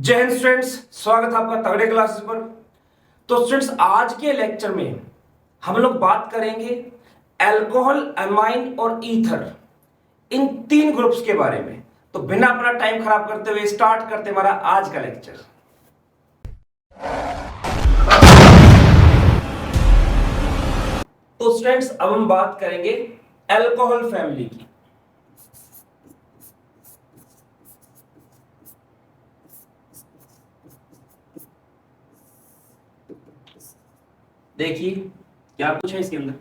जय हिंद स्टूडेंट्स, स्वागत है आपका तगड़े क्लासेस पर। तो स्टूडेंट्स, आज के लेक्चर में हम लोग बात करेंगे अल्कोहल, अमाइन और ईथर, इन तीन ग्रुप्स के बारे में। तो बिना अपना टाइम खराब करते हुए स्टार्ट करते हमारा आज का लेक्चर। तो स्टूडेंट्स, अब हम बात करेंगे अल्कोहल फैमिली की। देखिए क्या कुछ है इसके अंदर।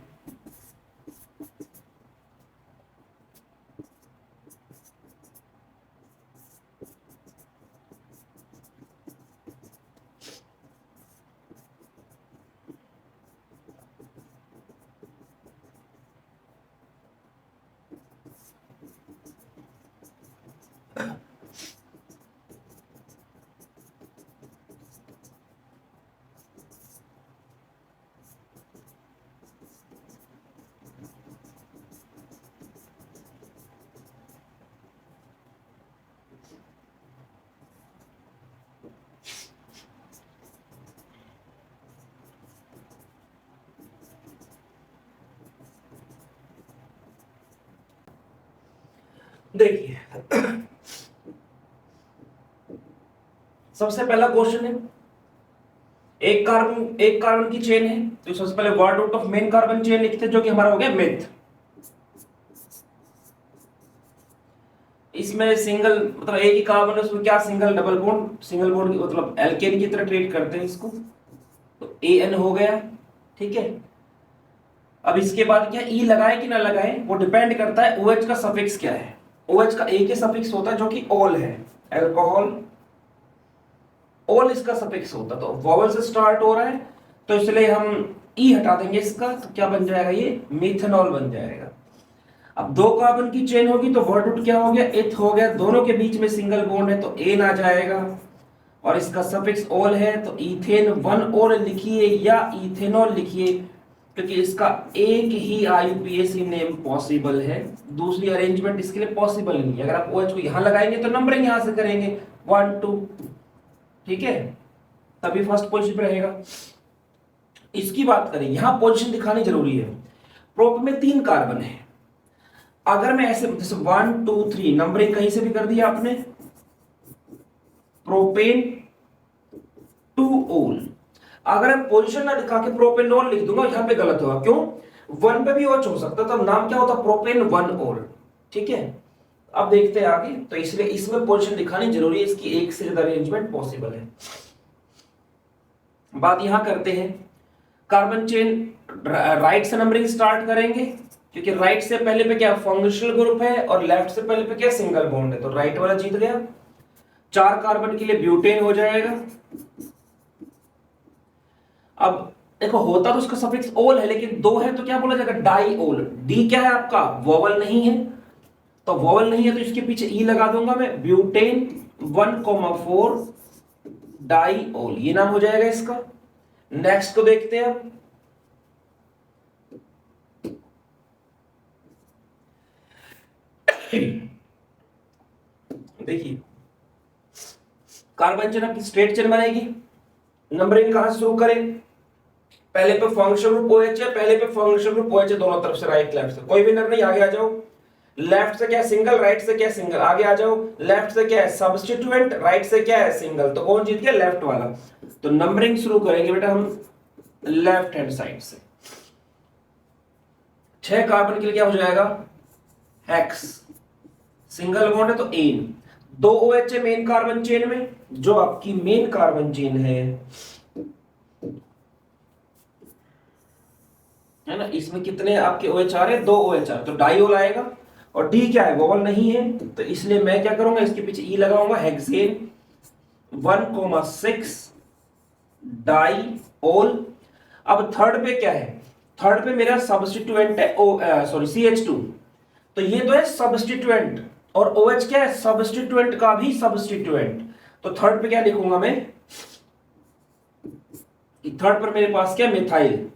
देखिए सबसे पहला क्वेश्चन है, एक कार्बन की चेन है। तो सबसे पहले word root of main carbon chain लिखते हैं, जो कि हमारा हो गया मिथ। इसमें सिंगल मतलब एक ही कार्बन है, उसमें क्या single double bond, single bond मतलब एल्केन की तरह ट्रीट करते हैं इसको। तो एन हो गया, ठीक है। अब इसके बाद क्या ई लगाए कि ना लगाए वो डिपेंड करता है OH का सफिक्स क्या है। OH का एक ही सफिक्स होता है जो कि ओल है, अल्कोहल ओल इसका सफिक्स होता। तो वॉवल से स्टार्ट हो रहा है, तो इसलिए हम ई हटा देंगे इसका, तो क्या बन जाएगा, ये मिथेनॉल बन जाएगा। अब दो कार्बन की चेन होगी तो वर्ड रूट क्या हो गया, एथ हो गया। दोनों के बीच में सिंगल बॉन्ड है तो एन आ जाएगा, और इसका सफिक्स ओल है तो इथेन वन ओल लिखिए या इथेनॉल लिखिए, क्योंकि इसका एक ही आईयूपीएसी नेम पॉसिबल है, दूसरी अरेंजमेंट इसके लिए पॉसिबल नहीं है। अगर आप OH को यहां लगाएंगे तो नंबरिंग यहां से करेंगे 1 2, ठीक है, तभी फर्स्ट पोजीशन पे रहेगा। इसकी बात करें, यहां पोजीशन दिखानी जरूरी है। प्रोप में 3 कार्बन है। अगर मैं ऐसे जैसे 1 2 3 नंबरिंग कहीं से भी कर दिया आपने, प्रोपेन टू ओल, अगर मैं पोजीशन ना दिखा के प्रोपेनोल लिख दूंगा, यहां पे गलत होगा। क्यों? 1 पे भी OH हो सकता, तब नाम क्या होता, प्रोपेन 1 ओल, ठीक है। अब देखते हैं आगे, तो इसलिए इसमें पोजीशन दिखानी जरूरी है, इसकी एक से ज्यादा अरेंजमेंट पॉसिबल है। बात यहां करते हैं, कार्बन चेन राइट से नंबरिंग स्टार्ट करेंगे, क्योंकि राइट से पहले पे क्या फंक्शनल ग्रुप है और लेफ्ट से पहले पे क्या सिंगल बॉन्ड है, तो राइट वाला जीत गया। 4 कार्बन के लिए ब्यूटेन हो जाएगा। अब देखो, होता तो उसका सफिक्स ओल है, लेकिन 2 है तो क्या बोला जाएगा, डाई ओल। डी क्या है आपका, वोवल नहीं है, तो वोवल नहीं है तो इसके पीछे ई लगा दूंगा मैं, ब्यूटेन 1,4 डाई ओल, ये नाम हो जाएगा इसका। नेक्स्ट को देखते हैं अब, देखिए कार्बन चेन आपकी स्ट्रेट चेन बनेगी। नंबरिंग कहां से शुरू करें, पहले पे फंक्शनल ग्रुप OH है, पहले पे फंक्शनल ग्रुप OH है, दोनों तरफ से राइट लेफ्ट से, कोई भी नंबर नहीं, आगे आ जाओ। लेफ्ट से क्या सिंगल, राइट से क्या सिंगल, आगे आ जाओ। लेफ्ट से क्या है सब्स्टिट्यूएंट, राइट से क्या है सिंगल, तो कौन जीत गया, लेफ्ट वाला। तो नंबरिंग शुरू करेंगे बेटा हम लेफ्ट हैंड साइड से। 6 कार्बन के लिए क्या हो जाएगा, हेक्स, सिंगल बॉन्ड है तो एन। 2 OH है मेन कार्बन चेन में, जो आपकी मेन कार्बन चेन है ना, इसमें कितने आपके OH आ रहे हैं, 2 OH आ रहे, तो डाईओल आएगा। और डी क्या है, वोवल नहीं है, तो इसलिए मैं क्या करूंगा, इसके पीछे ई लगाऊंगा, हेक्सेन 1,6 डाईओल। अब थर्ड पे क्या है, थर्ड पे मेरा सब्स्टिट्यूएंट है CH2, तो ये तो है सब्स्टिट्यूएंट, और OH क्या है, सब्स्टिट्यूएंट का भी सब्स्टिट्यूएंट। तो थर्ड पे क्या लिखूंगा मैं, थर्ड पर मेरे पास क्या, मिथाइल,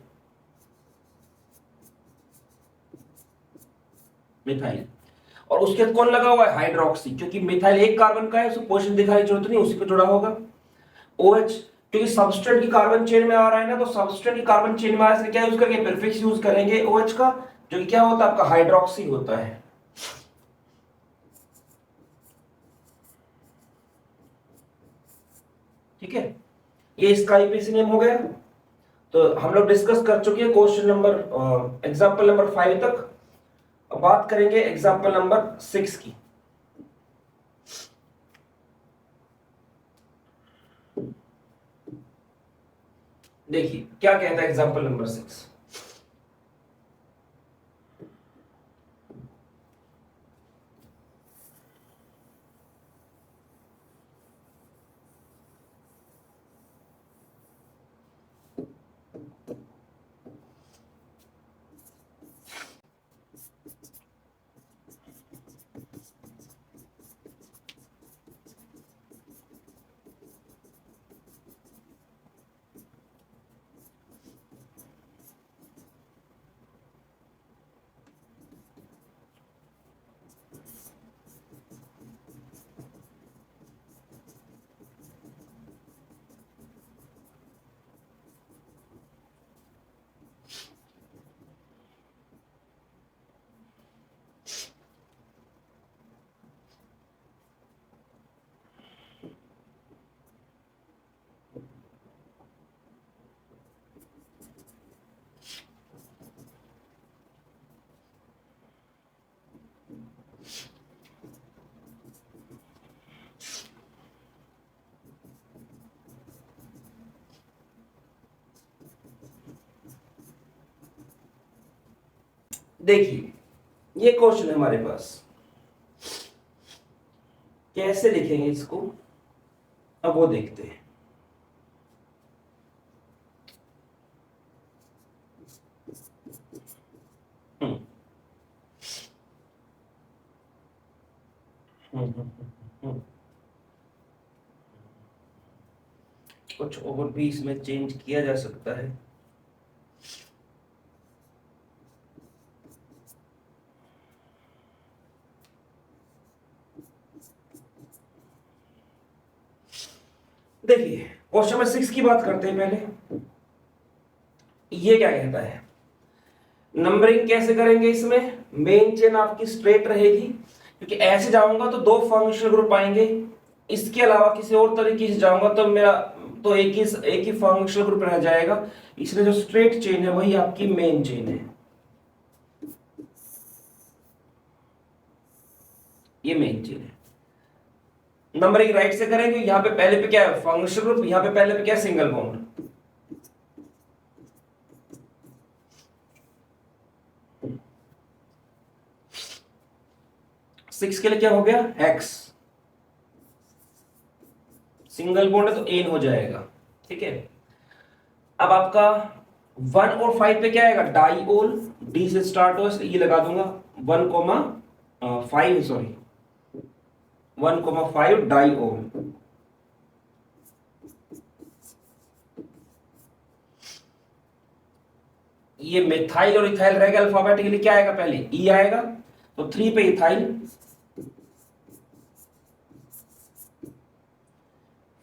मिथाइल। और उसके बाद कौन लगा हुआ है, हाइड्रोक्सी, क्योंकि मिथाइल एक कार्बन का है, उसको पोजीशन दिखाने की जरूरत नहीं, उसी पे जुड़ा होगा। OH क्योंकि सबस्ट्रेट की कार्बन चेन में आ रहा है ना, तो सबस्ट्रेट की कार्बन चेन में आने से क्या यूज करेंगे, प्रीफिक्स यूज करेंगे OH का, जो कि क्या होता है आपका हाइड्रोक्सी होता है। ठीक है, ये इसका आईपीसी नेम हो गया। तो हम लोग डिस्कस कर चुके हैं क्वेश्चन नंबर एग्जांपल नंबर 5 तक। अब बात करेंगे एग्जांपल नंबर 6 की। देखिए क्या कहता है एग्जांपल नंबर 6। देखिए ये क्वेश्चन है हमारे पास, कैसे लिखेंगे इसको, अब वो देखते हैं। हम्म हम्म हम्म हम्म। कुछ और भी इसमें चेंज किया जा सकता है। देखिए क्वेश्चन नंबर 6 की बात करते हैं पहले। ये क्या कहता है, नंबरिंग कैसे करेंगे इसमें, मेन चेन आपकी स्ट्रेट रहेगी, क्योंकि ऐसे जाऊंगा तो दो फंक्शनल ग्रुप आएंगे, इसके अलावा किसी और तरीके से जाऊंगा तो मेरा तो एक ही फंक्शनल ग्रुप रह जाएगा, इसलिए जो स्ट्रेट चेन है वही आपकी मेन चेन है। ये मेन चेन है। नंबरिंग राइट से करेंगे, यहां पे पहले पे क्या है, फंक्शनल ग्रुप, यहां पे पहले पे क्या है, सिंगल बॉन्ड। सिक्स के लिए क्या हो गया, एक्स, सिंगल बॉन्ड है तो एन हो जाएगा। ठीक है, अब आपका 1 और 5 पे क्या आएगा, डाईओल, डी से स्टार्ट हो, ये लगा दूंगा 1,5 सॉरी 1,5 डाईओल। ये मिथाइल और इथाइल रहेगा, अल्फाबेटिकली क्या आएगा, पहले ई आएगा, तो 3 पे इथाइल,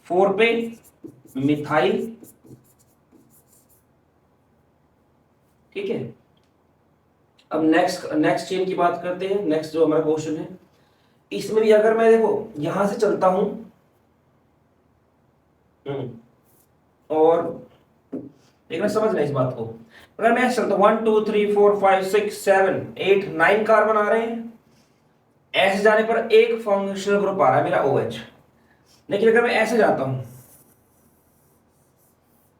4 पे मिथाइल। ठीक है, अब नेक्स्ट चेन की बात करते हैं। नेक्स्ट जो हमारा क्वेश्चन है, इसमें भी अगर मैं देखो यहां से चलता हूं और देखना समझना इस बात को, अगर मैं चलता हूं 1 2 3 4 5 6 7 8 9 कार्बन आ रहे हैं, ऐसे जाने पर एक फंक्शनल ग्रुप आ रहा है मेरा OH। लेकिन अगर मैं ऐसे जाता हूं,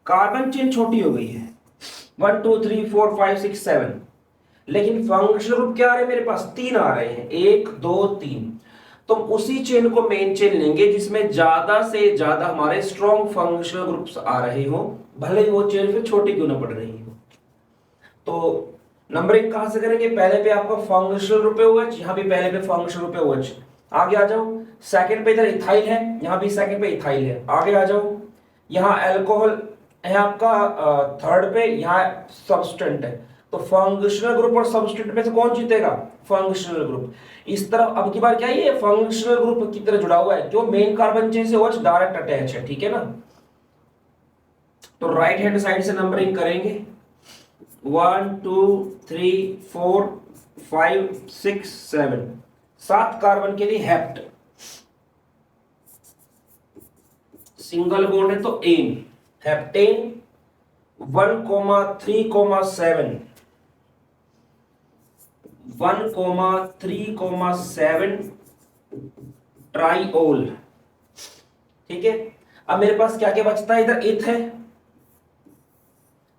कार्बन चेन छोटी हो गई है 1 2 3 4 5 6 7, लेकिन फंक्शनल ग्रुप क्या आ रहे हैं मेरे पास, 3 आ रहे हैं, 1 2 3। तो उसी चेन को मेन चेन लेंगे जिसमें ज्यादा से ज्यादा हमारे स्ट्रॉन्ग फंक्शनल ग्रुप्स आ रहे हो, भले वो चेन फिर छोटी क्यों ना पड़ रही हो। तो नंबरिंग कहां से करेंगे, पहले पे आपका फंक्शनल ग्रुप है OH, यहां भी पहले पे फंक्शनल ग्रुप है OH। आगे आ जाओ, सेकंड पे इधर इथाइल है, यहां भी सेकंड पे इथाइल है। आगे आ जाओ, यहां अल्कोहल है आपका थर्ड पे, यहां सबस्टेंट है। तो फंक्शनल ग्रुप और सबस्टिट्यूट में से कौन जीतेगा? Functional group. इस तरफ अब की बार क्या है, ये फंक्शनल ग्रुप की तरह जुड़ा हुआ है, जो मेन कार्बन चेन से OH डायरेक्ट अटैच है, ठीक है ना। तो राइट हैंड साइड से नंबरिंग करेंगे 1 2 3 4 5 6 7, 7 कार्बन के लिए हेप्ट, सिंगल बॉन्ड है तो एन, हेप्टेन 1,3,7, 1,3,7 ट्राईओल, ठीक है। अब मेरे पास क्या क्या बचता है, इधर इथ है,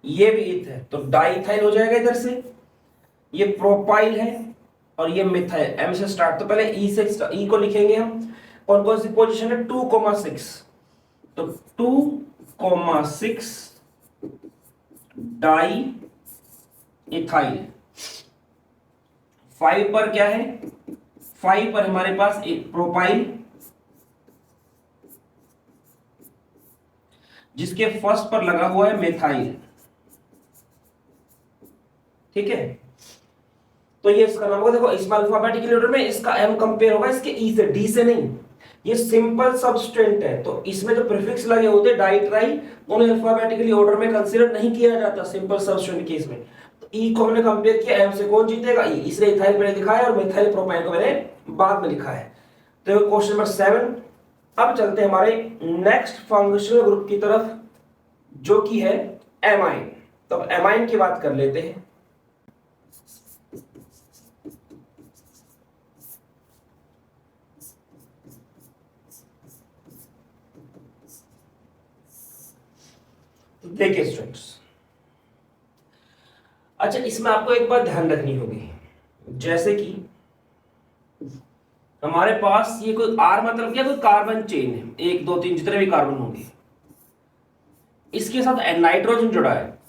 ये भी इथ है, तो डाइथाइल हो जाएगा इधर से, ये प्रोपाइल है और ये मिथाइल, एम से स्टार्ट, तो पहले ई से ई को लिखेंगे हम। कौन कौन सी पोजीशन है, 2,6, तो 2,6 डाई इथाइल। 5 पर क्या है, 5 पर हमारे पास एक प्रोपाइल, जिसके फर्स्ट पर लगा हुआ है मिथाइल, ठीक है। तो ये इसका नाम होगा, देखो इसमें अल्फाबेटिकल ऑर्डर में इसका एम कंपेयर होगा इसके ई से, डी से नहीं। ये सिंपल सबस्टेंट है, तो इसमें जो प्रीफिक्स लगे होते हैं डाई ट्राई, उन्हें अल्फाबेटिकली ऑर्डर में कंसीडर नहीं किया जाता सिंपल सबस्टेंट केस में। तो ई को हमने कंपेयर किया, एम से कौन जीतेगा, ई, इसलिए इथाइल पहले लिखा है और मिथाइल प्रोपाइल को मैंने बाद में लिखा है। तो क्वेश्चन नंबर 7। अब चलते हैं हमारे नेक्स्ट फंक्शनल ग्रुप की तरफ, जो कि है एमाइन। तो एमाइन की बात कर लेते हैं। देखिए स्टूडेंट्स, अच्छा इसमें आपको एक बात ध्यान रखनी होगी, जैसे कि हमारे पास ये कोई आर मतलब क्या, कोई कार्बन चेन है, 1 2 3 जितने भी कार्बन होंगे, इसके साथ नाइट्रोजन जुड़ा है।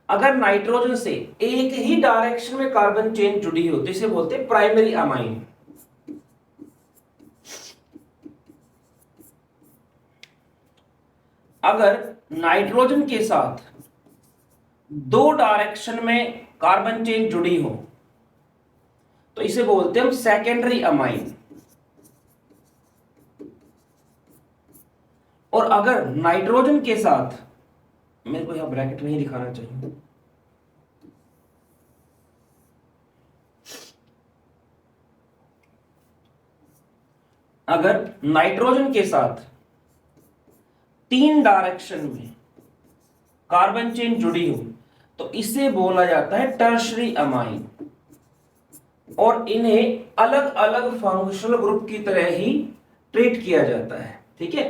अगर नाइट्रोजन से एक ही डायरेक्शन में कार्बन चेन जुड़ी हो तो इसे बोलते हैं प्राइमरी अमाइन। अगर नाइट्रोजन के साथ 2 डायरेक्शन में कार्बन चेन जुड़ी हो तो इसे बोलते हैं हम सेकेंडरी अमाइन। और अगर नाइट्रोजन के साथ, मेरे को यहां ब्रैकेट नहीं दिखाना चाहिए, अगर नाइट्रोजन के साथ 3 डायरेक्शन में कार्बन चेन जुड़ी हो तो इसे बोला जाता है टर्शरी अमाइन। और इन्हें अलग अलग फंक्शनल ग्रुप की तरह ही ट्रीट किया जाता है, ठीक है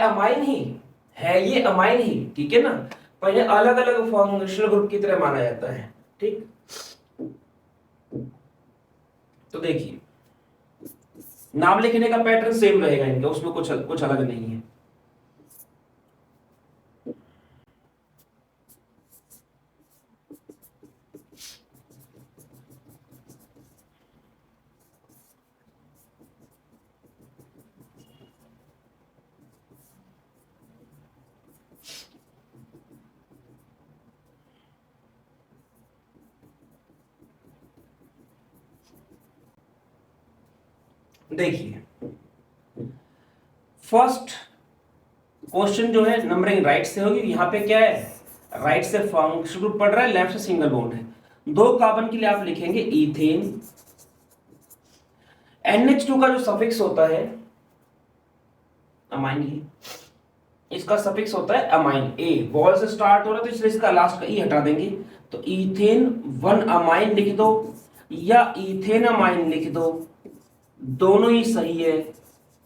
अमाइन ही है, ये अमाइन ही, ठीक है ना, पर इन्हें अलग अलग फंक्शनल ग्रुप की तरह माना जाता है, ठीक। तो देखिए नाम लिखने का पैटर्न सेम रहेगा इनका, उसमें कुछ अलग नहीं है। देखिए फर्स्ट क्वेश्चन जो है नंबरिंग राइट से होगी। यहां पे क्या है, राइट से फंक्शनल ग्रुप पढ़ रहा है, लेफ्ट से सिंगल बॉन्ड है। 2 कार्बन के लिए आप लिखेंगे इथेन। NH2 का जो सफिक्स होता है अमाइन, ही इसका सफिक्स होता है अमाइन, ए वॉल से स्टार्ट हो रहा है तो इसलिए इसका लास्ट का ई हटा देंगे। तो इथेन 1 अमाइन लिख दो या इथेन अमाइन लिख दो, दोनों ही सही है,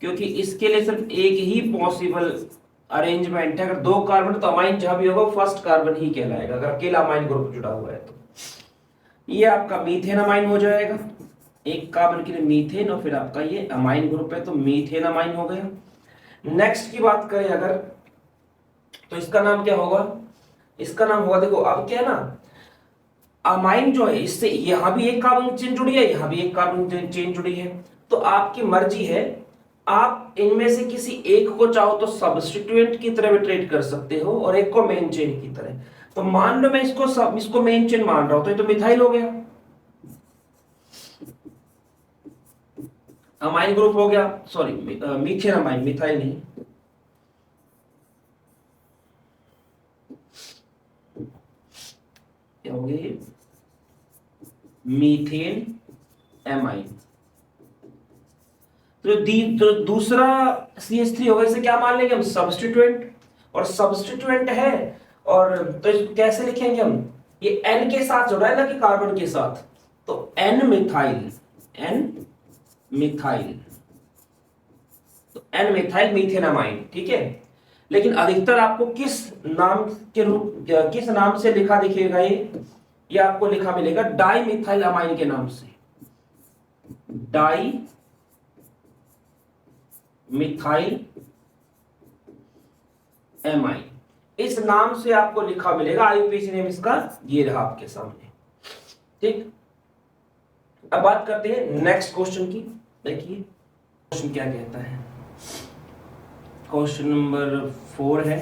क्योंकि इसके लिए सिर्फ एक ही पॉसिबल अरेंजमेंट है। अगर 2 कार्बन तो अमाइन जहां भी होगा फर्स्ट कार्बन ही कहलाएगा, अगर अकेला अमाइन ग्रुप जुड़ा हुआ है तो। ये आपका मीथेन अमाइन हो जाएगा, 1 कार्बन के लिए मीथेन, और फिर आपका ये अमाइन ग्रुप है तो मीथेन अमाइन हो गया। नेक्स्ट की बात करें अगर, तो इसका नाम क्या होगा, इसका नाम होगा, देखो अब क्या है ना, अमाइन जो है इससे यहां भी एक कार्बन चेन जुड़ी है, यहां भी एक कार्बन चेन जुड़ी है, तो आपकी मर्जी है, आप इनमें से किसी एक को चाहो तो सब्स्टिट्यूएंट की तरह भी ट्रीट कर सकते हो और एक को मेन चेन की तरह। तो मान लो मैं इसको मेन चेन मान रहा हूं, तो ये तो मिथाइल हो गया, अमाइन ग्रुप हो गया, सॉरी मीथेन अमाइन, मिथाइल नहीं। क्या हो गया ये, मीथेन एमाइन। तो दूसरा CH3 होगा, इसे क्या मान लेंगे हम, सब्स्टिट्यूएंट, और सब्स्टिट्यूएंट है, और तो इसको कैसे लिखेंगे हम, ये N के साथ जुड़ा है ना कि कार्बन के साथ, तो N मिथाइल, N मिथाइल, तो N मिथाइल मीथेनामाइन, ठीक है। लेकिन अधिकतर आपको किस नाम के रूप, किस नाम से लिखा दिखेगा ये आपको लिखा मिलेगा डाई मिथाइल अमाइन के नाम से, डाई मिथाइल एमाइन, इस नाम से आपको लिखा मिलेगा। आईयूपीएसी नेम इसका ये रहा आपके सामने, ठीक। अब बात करते हैं नेक्स्ट क्वेश्चन की। देखिए क्वेश्चन क्या कहता है, क्वेश्चन नंबर 4 है,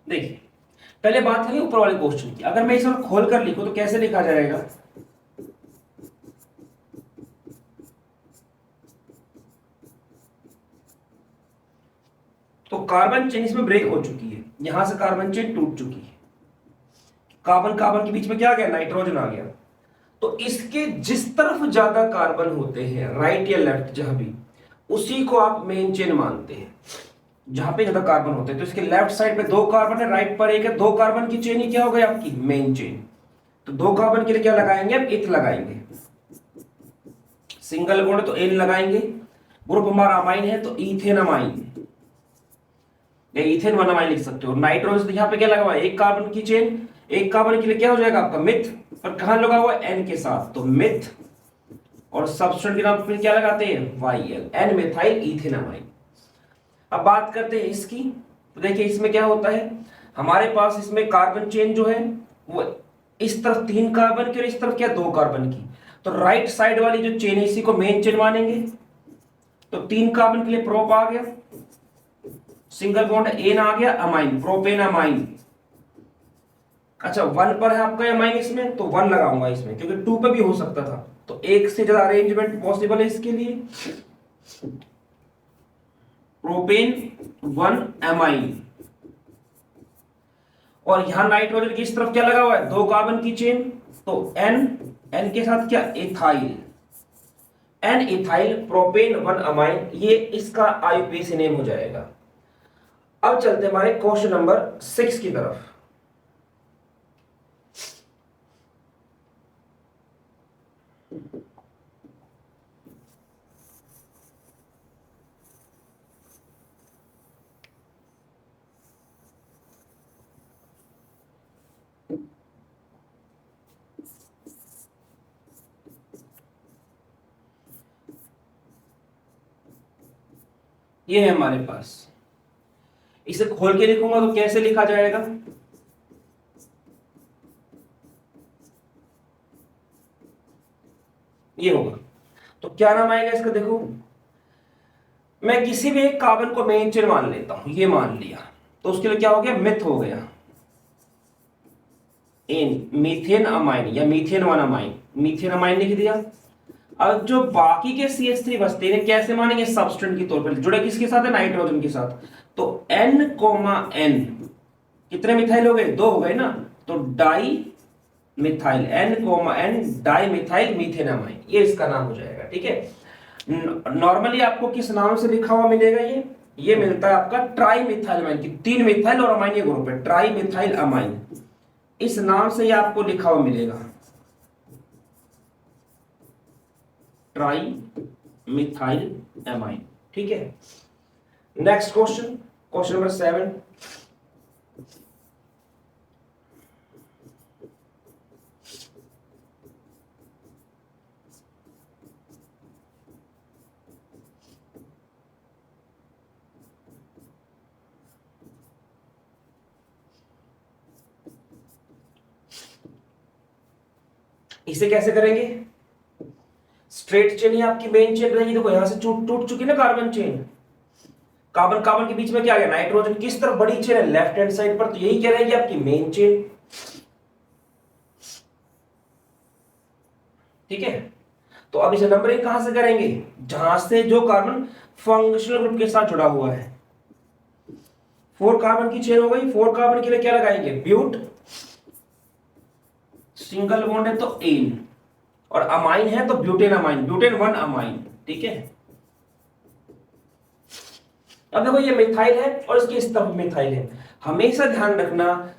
देखिए पहले बात करें ऊपर वाले क्वेश्चन की। अगर मैं इसे खोल कर लिखूं तो कैसे लिखा जाएगा, तो कार्बन चेन इसमें ब्रेक हो चुकी है, यहां से कार्बन चेन टूट चुकी है, कार्बन कार्बन के बीच में क्या आ गया, नाइट्रोजन आ गया। तो इसके जिस तरफ ज्यादा कार्बन होते हैं, राइट या लेफ्ट जहां भी, उसी को आप मेन चेन मानते हैं। जहां पे ज्यादा कार्बन होते हैं, तो इसके लेफ्ट साइड पे 2 कार्बन है, राइट पर 1 है, 2 कार्बन की चेन ही क्या हो गई आपकी, मेन चेन। तो 2 कार्बन के लिए क्या लगाएंगे, अब इथ लगाएंगे, सिंगल बॉन्ड तो एन लगाएंगे, ग्रुप हमारा अमाइन है तो इथेन अमाइन, या इथेन 1 अमाइन लिख सकते हो। नाइट्रोजन तो यहाँ पे क्या लगा हुआ है, 1 कार्बन की चेन, 1 कार्बन के लिए क्या हो जाएगा आपका मिथ, पर कहां लगा हुआ है, एन के साथ, तो मिथ, और सब्स्टिट्यूएंट के नाम पे क्या लगाते हैं, वाईएल, एन मिथाइल इथेनामाइन। अब बात करते हैं इसकी, तो देखिए इसमें क्या होता है, हमारे पास इसमें कार्बन चेन जो है वो इस तरफ 3 कार्बन की और इस तरफ क्या 2 कार्बन की, तो राइट साइड वाली जो चेन है इसी को मेन चेन मानेंगे। तो 3 कार्बन के लिए प्रोप आ गया, सिंगल बॉन्ड एन आ गया, अमाइन, प्रोपेन अमाइन। अच्छा 1 पर है आपका अमाइन इसमें, तो 1 लगाऊंगा इसमें, क्योंकि 2 पे भी हो सकता था, तो एक से ज्यादा अरेंजमेंट पॉसिबल है इसके लिए। प्रोपेन 1 एमाइन, और यहां नाइट्रोजन की इस तरफ क्या लगा हुआ है, 2 कार्बन की चेन, तो एन के साथ क्या, ethyl, N ethyl propane 1 amine, ये इसका आईयूपीएसी नेम हो जाएगा। अब चलते हमारे क्वेश्चन नंबर 6 की तरफ। ये है हमारे पास, इसे खोल के लिखूंगा तो कैसे लिखा जाएगा, ये होगा। तो क्या नाम आएगा इसका, देखो मैं किसी भी एक कार्बन को मेन चेन मान लेता हूं, ये मान लिया, तो उसके लिए क्या हो गया, मिथ हो गया, एन मीथेन अमाइन या मीथेन 1 अमाइन, मीथेन अमाइन लिख दिया। अब जो बाकी के CH3 बचते हैं कैसे मानेंगे, सब्स्टिट्यूएंट के तौर पर, जुड़े किसके साथ है, नाइट्रोजन के साथ। तो N, N कितने मिथाइल हो गए, 2 हो गए ना, तो di methyl, N, N di methyl मीथेनामाइन, ये इसका नाम हो जाएगा, ठीक है। नॉर्मली आपको किस नाम से लिखा हुआ मिलेगा, ये मिलता है आपका ट्राई मिथाइल अमाइन की, 3 मिथाइल और अमाइन ये ग्रुप है, ट्राई मिथाइल अमाइन, इस नाम से ये आपको लिखा हुआ मिलेगा, ट्राई मिथाइल एमाइन, ठीक है। Next question, question number 7। इसे कैसे करेंगे? स्ट्रेट चेन ही आपकी मेन चेन रहेगी। देखो यहां से टूट चुकी ना कार्बन चेन, कार्बन कार्बन के बीच में क्या आ गया? नाइट्रोजन। किस तरफ बड़ी चेन है? लेफ्ट हैंड साइड पर, तो यही क्या रहेगी आपकी मेन चेन। ठीक है, तो अब इसे नंबरिंग कहां से करेंगे? जहां से जो कार्बन फंक्शनल ग्रुप के साथ जुड़ा हुआ है। 4 कार्बन की चेन हो गई, 4 कार्बन के लिए क्या लगाएंगे? ब्यूट, सिंगल बॉन्ड है तो एन, और अमाइन है तो ब्यूटेन अमाइन, ब्यूटेन 1 अमाइन। ठीक है, अब देखो ये मिथाइल है और इसके इस तरफ मिथाइल है। हमेशा ध्यान रखना,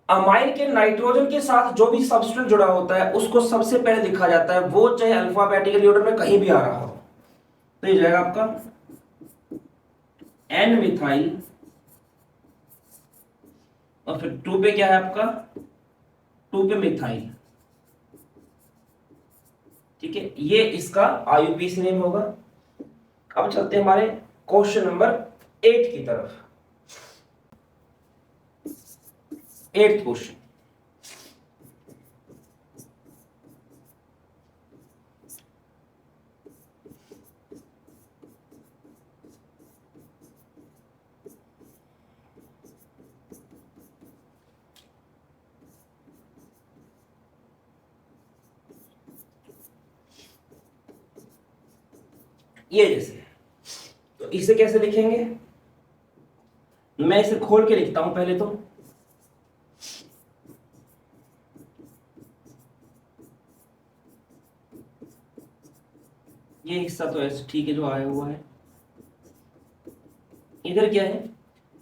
अमाइन के नाइट्रोजन के साथ जो भी सब्सटेंस जुड़ा होता है उसको सबसे पहले लिखा जाता है, वो चाहे अल्फाबेटिकल ऑर्डर में कहीं भी आ रहा हो। तो ये जाएगा आपका एन मिथाइल, और फिर 2 पे क्या है आपका? 2 पे मिथाइल। ठीक है, ये इसका आईयूपीएसी नेम होगा। अब चलते हैं हमारे क्वेश्चन नंबर 8 की तरफ। 8th क्वेश्चन, ये जैसे, तो इसे कैसे लिखेंगे? मैं इसे खोल के लिखता हूं पहले तो। ये हिस्सा तो ऐसे ठीक है जो आया हुआ है। इधर क्या है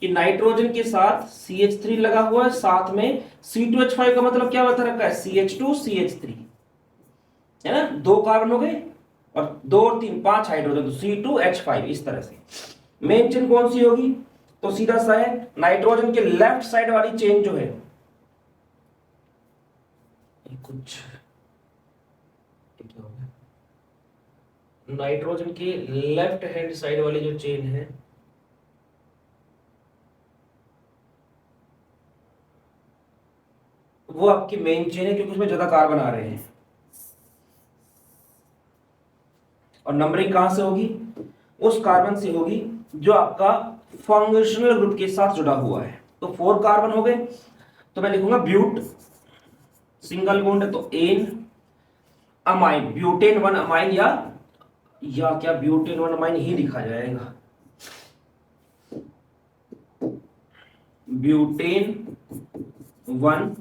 कि नाइट्रोजन के साथ CH3 लगा हुआ है, साथ में C2H5 का मतलब क्या बता रखा है? CH2 CH3, है ना? 2 कार्बन हो गए और 2 और 3 5 हाइड्रोजन, तो C2H5। इस तरह से मेन चेन कौन सी होगी? तो सीधा सा है, नाइट्रोजन के लेफ्ट साइड वाली चेन जो है, कुछ नाइट्रोजन के लेफ्ट हैंड साइड वाली जो चेन है, वो आपकी मेन चेन है, क्योंकि उसमें ज्यादा कार्बन आ रहे हैं। और नंबरिंग कहां से होगी? उस कार्बन से होगी जो आपका फंक्शनल ग्रुप के साथ जुड़ा हुआ है। तो 4 कार्बन हो गए, तो मैं लिखूंगा ब्यूट, सिंगल बॉन्ड है तो एन, अमाइन, ब्यूटेन 1 अमाइन, या क्या ब्यूटेन 1 अमाइन ही लिखा जाएगा? Butane 1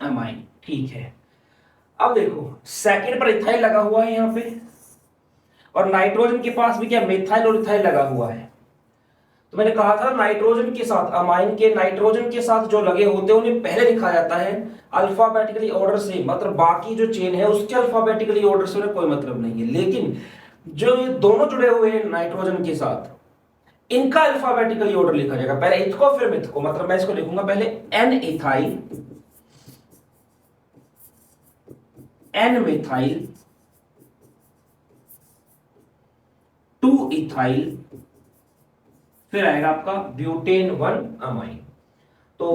amine. ठीक है, अब देखो सेकंड पर इथाइल लगा हुआ है यहां पे, और नाइट्रोजन के पास भी क्या मिथाइल और इथाइल लगा हुआ है। तो मैंने कहा था नाइट्रोजन के साथ, अमाइन के नाइट्रोजन के साथ जो लगे होते हैं उन्हें पहले लिखा जाता है अल्फाबेटिकली ऑर्डर से, मतलब बाकी जो चेन है उसके अल्फाबेटिकली ऑर्डर से उन्हें कोई मतलब नहीं है। लेकिन जो ये दोनों जुड़े हुए हैं नाइट्रोजन के साथ, इनका अल्फाबेटिकली ऑर्डर लिखा जाएगा, पहले इथ को फिर मिथ को। मतलब मैं इसको लिखूंगा पहले N ethyl, N methyl, 2 ethyl, फिर आएगा आपका ब्यूटेन 1 अमाइन। तो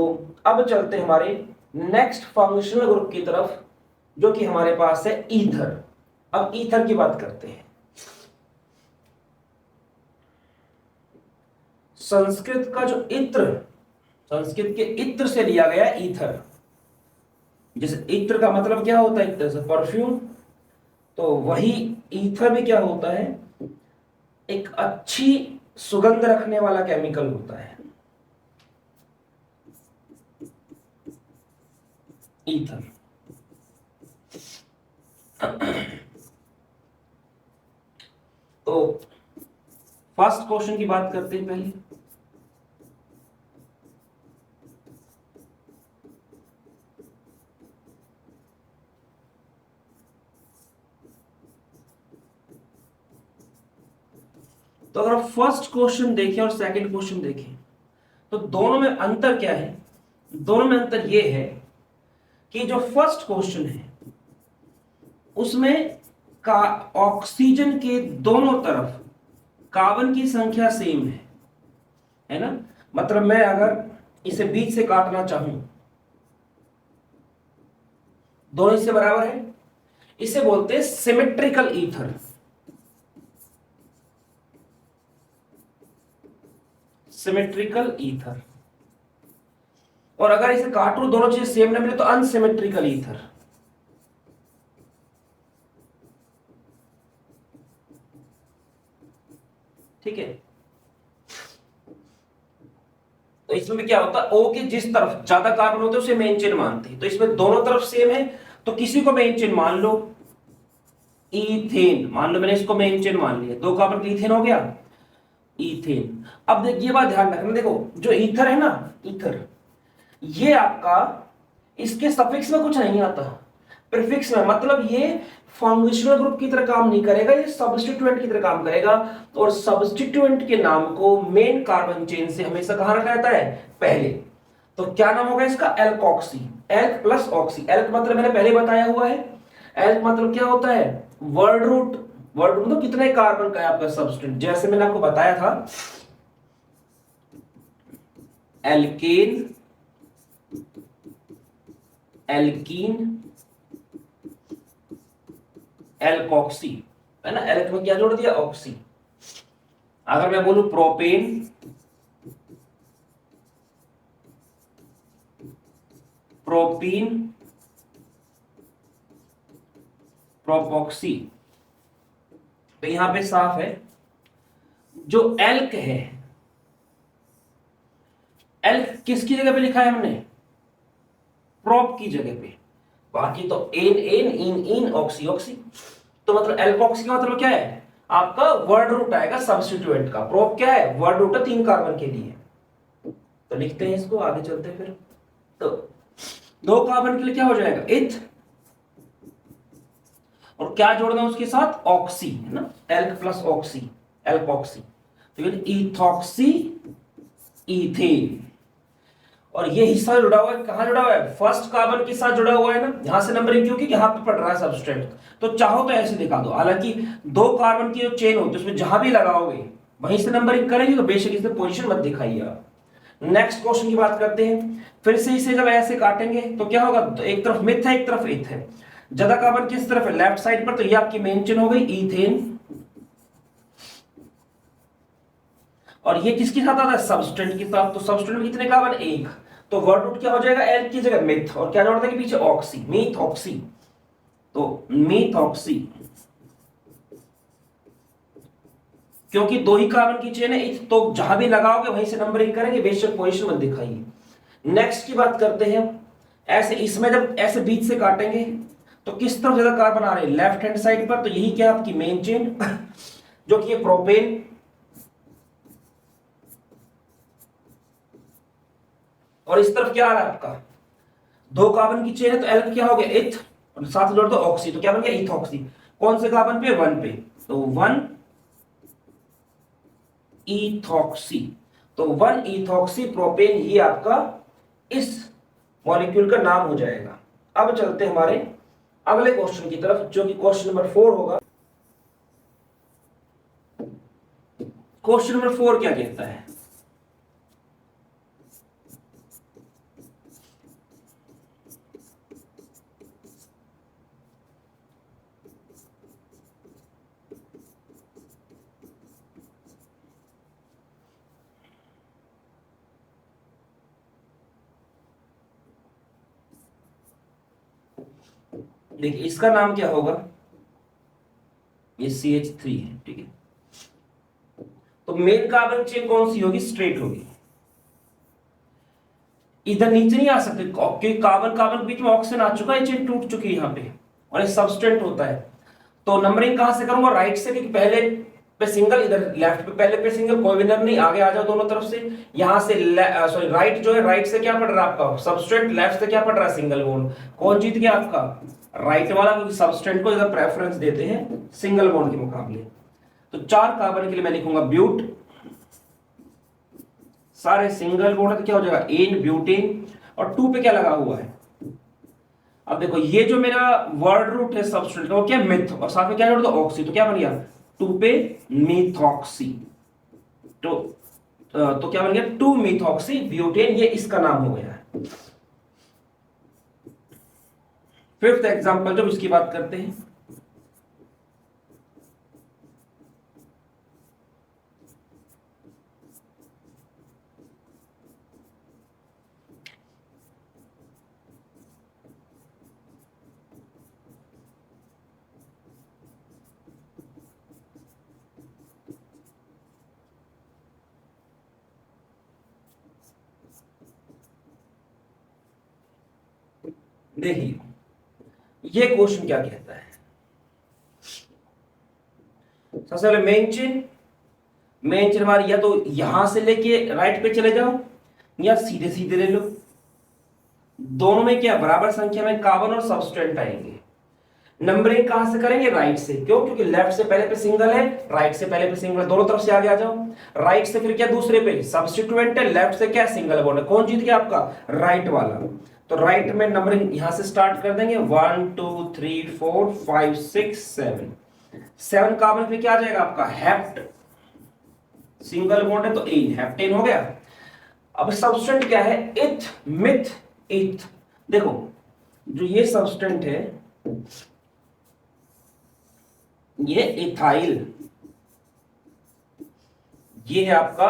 अब चलते हैं हमारे नेक्स्ट फंक्शनल ग्रुप की तरफ, जो कि हमारे पास है ईथर। अब ईथर की बात करते हैं। संस्कृत का जो इत्र, संस्कृत के इत्र से लिया गया ईथर। जैसे इत्र का मतलब क्या होता है? एक तरह से परफ्यूम, तो वही ईथर भी क्या होता है? एक अच्छी सुगंध रखने वाला केमिकल होता है ईथर। तो फर्स्ट क्वेश्चन की बात करते हैं पहले। तो अगर आप फर्स्ट क्वेश्चन देखें और सेकंड क्वेश्चन देखें, तो दोनों में अंतर क्या है? दोनों में अंतर यह है कि जो फर्स्ट क्वेश्चन है उसमें का ऑक्सीजन के दोनों तरफ कार्बन की संख्या सेम है ना? मतलब मैं अगर इसे बीच से काटना चाहूं दोनों इससे बराबर है, इसे बोलते हैं सिमेट्रिकल ईथर। Symmetrical ether. और अगर इसे काटूं दोनों चीजें सेम ना मिले तो अनसिमेट्रिकल ईथर। ठीक है, तो इसमें भी क्या होता है, ओ के जिस तरफ ज्यादा कार्बन होते हैं उसे मेन चेन मानते हैं, तो इसमें दोनों तरफ सेम है तो किसी को मेन चेन मान लो। ईथेन मान लो, मैंने इसको मेन चेन मान लिया, 2 कार्बन ईथेन हो गया, ईथेन। अब देखिए बात ध्यान रखना, देखो जो ईथर है ना, ईथर ये आपका इसके सफिक्स में कुछ नहीं आता, प्रीफिक्स में, मतलब ये फंक्शनल ग्रुप की तरह काम नहीं करेगा, ये सब्स्टिट्यूएंट की तरह काम करेगा। और सब्स्टिट्यूएंट के नाम को मेन कार्बन चेन से हमेशा कहां रखा जाता है, पहले। तो क्या नाम होगा इसका, alkoxy. Elk plus oxy, elk मतलब मैंने पहले बताया हुआ है, एल्क मतलब क्या होता है, वर्ड रूट। वर्ड रूट मतलब कितने कार्बन का है आपका सब्स्टिट्यूएंट, जैसे मैंने आपको बताया था एल्केन, एल्कीन, एल्कोक्सी, है ना, एल्क में क्या जोड़ दिया, ऑक्सी। अगर मैं बोलूं प्रोपेन, प्रोपीन, प्रोपॉक्सी, तो यहां पे साफ है जो एल्क है, एल्क किसकी जगह पे लिखा है हमने, प्रोप की जगह पे, बाकी तो एन एन, इन इन, ऑक्सी ऑक्सी। तो मतलब एल्कोक्सी का मतलब क्या है, आपका वर्ड रूट आएगा सब्स्टिट्यूएंट का, प्रोप क्या है, वर्ड रूट है 3 कार्बन के लिए। तो लिखते हैं इसको, आगे चलते हैं फिर। तो 2 कार्बन के लिए क्या हो जाएगा, इथ, और क्या जोड़ना है उसके साथ, ऑक्सी, है ना, एल्क प्लस ऑक्सी, एल्कोक्सी। तो ये इथॉक्सी इथेन। और ये हिस्सा जुड़ा हुआ है, कहां जुड़ा हुआ है, फर्स्ट कार्बन के साथ जुड़ा हुआ है ना, यहां से नंबरिंग क्योंकि यहां पे पड़ रहा है सबस्ट्रेट। तो चाहो तो ऐसे दिखा दो, हालांकि 2 कार्बन की जो चेन होती है उसमें जहां भी लगाओगे वहीं से नंबरिंग करेंगे, तो बेशक इसमें पोजीशन मत दिखाइए आप। नेक्स्ट क्वेश्चन की बात करते हैं, फिर से इसे जब ऐसे काटेंगे तो क्या होगा, तो एक तरफ मिथ है एक तरफ इथ है, ज्यादा कार्बन किस तरफ है, लेफ्ट साइड पर, तो ये आपकी मेन चेन हो गई ईथेन। और ये किसके साथ आता है, सबस्टेंट के साथ। तो सबस्टेंट में कितने कार्बन, 1, तो वर्ड रूट क्या हो जाएगा, एल की जगह मिथ, और क्या जोड़ देंगे पीछे, ऑक्सी, मीथ ऑक्सी। तो मीथ ऑक्सी, क्योंकि 2 ही कार्बन की चेन है, तो जहां भी लगाओगे वहीं से नंबरिंग करेंगे, बेशक पोजीशन मत दिखाइए। नेक्स्ट की बात करते हैं, ऐसे इसमें जब ऐसे बीच से काटेंगे तो किस तरफ ज्यादा कार्बन आ रहे हैं, लेफ्ट हैंड साइड पर, तो यही क्या आपकी मेन चेन जो कि ये प्रोपेन, और इस तरफ क्या आ रहा है आपका, 2 कार्बन की चेन है तो एल्क क्या हो गया, इथ, और साथ जोड़ दो ऑक्सी, तो क्या बन गया, इथॉक्सी। कौन से कार्बन पे, 1 पे, तो 1 इथॉक्सी। तो 1 इथॉक्सी प्रोपेन ही आपका इस मॉलिक्यूल का नाम हो जाएगा। अब चलते हैं हमारे अगले क्वेश्चन की तरफ, जो कि क्वेश्चन नंबर 4 होगा। क्वेश्चन नंबर 4 क्या कहता है, देखिए इसका नाम क्या होगा, ये CH3 है, ठीक है। तो मेन कार्बन चेन कौन सी होगी, स्ट्रेट होगी, इधर नीचे नहीं आ सकते क्योंकि कार्बन कार्बन के बीच में ऑक्सीजन आ चुका है, चेन टूट चुकी है यहाँ पे, और ये सबस्टेंट होता है। तो नंबरिंग कहां से करूंगा, राइट से, क्योंकि पहले पे सिंगल, इधर लेफ्ट पे पहले पे सिंगल, कोई विनर नहीं, आगे आ जाओ दोनों तरफ से। यहां से सॉरी राइट जो है, राइट से क्या पड़ रहा है आपका सबस्टेंट, लेफ्ट से क्या पड़ रहा है सिंगल बॉन्ड। कौन जीत गया आपका, राइट वाला, क्योंकि सबस्टेंट को इधर प्रेफरेंस देते हैं सिंगल बॉन्ड के मुकाबले। तो 4 कार्बन के लिए मैं लिखूंगा ब्यूट, सारे सिंगल बॉन्ड, तो क्या हो जाएगा एन ब्यूटेन, और 2 पे क्या लगा हुआ है। अब देखो ये जो मेरा वर्ड रूट है सबस्टेंट का, वो क्या मिथ, और साथ में क्या जोड़ दो ऑक्सी, तो क्या बन गया 2 पे मिथॉक्सी। तो क्या बन गया 2 मिथॉक्सी ब्यूटेन, ये इसका नाम हो गया है। फिफ्थ एग्जांपल जब इसकी बात करते हैं, देखिए ये क्वेश्चन क्या कहता है। सबसे पहले मेन चेन हमारी या तो यहां से लेके राइट पे चले जाओ या सीधे सीधे ले लो। दोनों में क्या बराबर संख्या में कार्बन और सब्सटेंट आएंगे। नंबरिंग कहां से करेंगे, राइट से। क्यों, क्योंकि लेफ्ट से पहले पे सिंगल है, राइट से पहले पे सिंगल है, दोनों तरफ से आगे आ जाओ। राइट से फिर क्या दूसरे पे सब्स्टिट्यूएंट है, लेफ्ट से क्या सिंगल बॉन्ड है। कौन जीत गया आपका, राइट वाला। तो राइट में नंबरिंग यहां से स्टार्ट कर देंगे 1 2 3 4 5 6 7 कार्बन पे क्या आ जाएगा आपका हेप्ट, सिंगल बॉन्ड है तो ए हेप्टेन हो गया। अब सब्सटेंट क्या है, इथ मिथ इथ। देखो जो ये सब्सटेंट है ये इथाइल, ये है आपका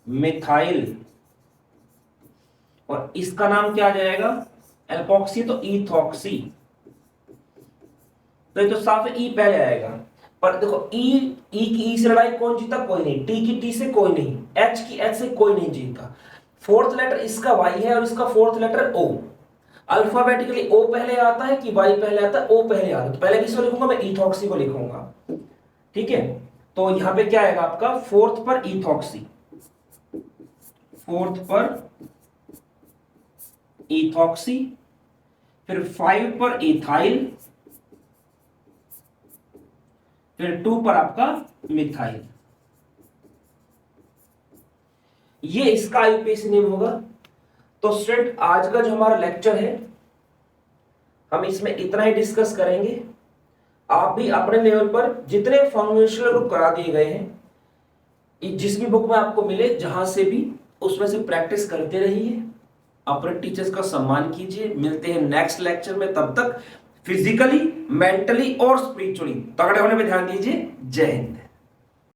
मिथाइल, और इसका नाम क्या आ जाएगा एल्कोक्सी, तो इथॉक्सी। तो ये तो साफ है ई पहले आएगा। पर देखो ई की ई से लड़ाई कौन जीता, कोई नहीं। टी की टी से कोई नहीं, एच की एच से कोई नहीं जीता। फोर्थ लेटर इसका वाई है और इसका फोर्थ लेटर ओ। अल्फाबेटिकली ओ पहले आता है कि वाई पहले आता है, ओ पहले आता है। तो पहले किसको लिखूंगा मैं, इथॉक्सी को लिखूंगा। ठीक है, तो यहां पे क्या आएगा आपका फोर्थ पर इथॉक्सी, फोर्थ पर इथॉक्सी, फिर 5 पर इथाइल, फिर 2 पर आपका मिथाइल। ये इसका आईयूपीएसी नेम होगा। तो स्टूडेंट आज का जो हमारा लेक्चर है हम इसमें इतना ही डिस्कस करेंगे। आप भी अपने लेवल पर जितने फॉर्मेशनल ग्रुप करा दिए गए हैं, जिस भी बुक में आपको मिले जहां से भी, उसमें से प्रैक्टिस करते रहिए। अपने टीचर्स का सम्मान कीजिए। मिलते हैं नेक्स्ट लेक्चर में, तब तक फिजिकली, मेंटली और स्पिरिचुअली तगड़े होने पे ध्यान दीजिए। जय हिंद।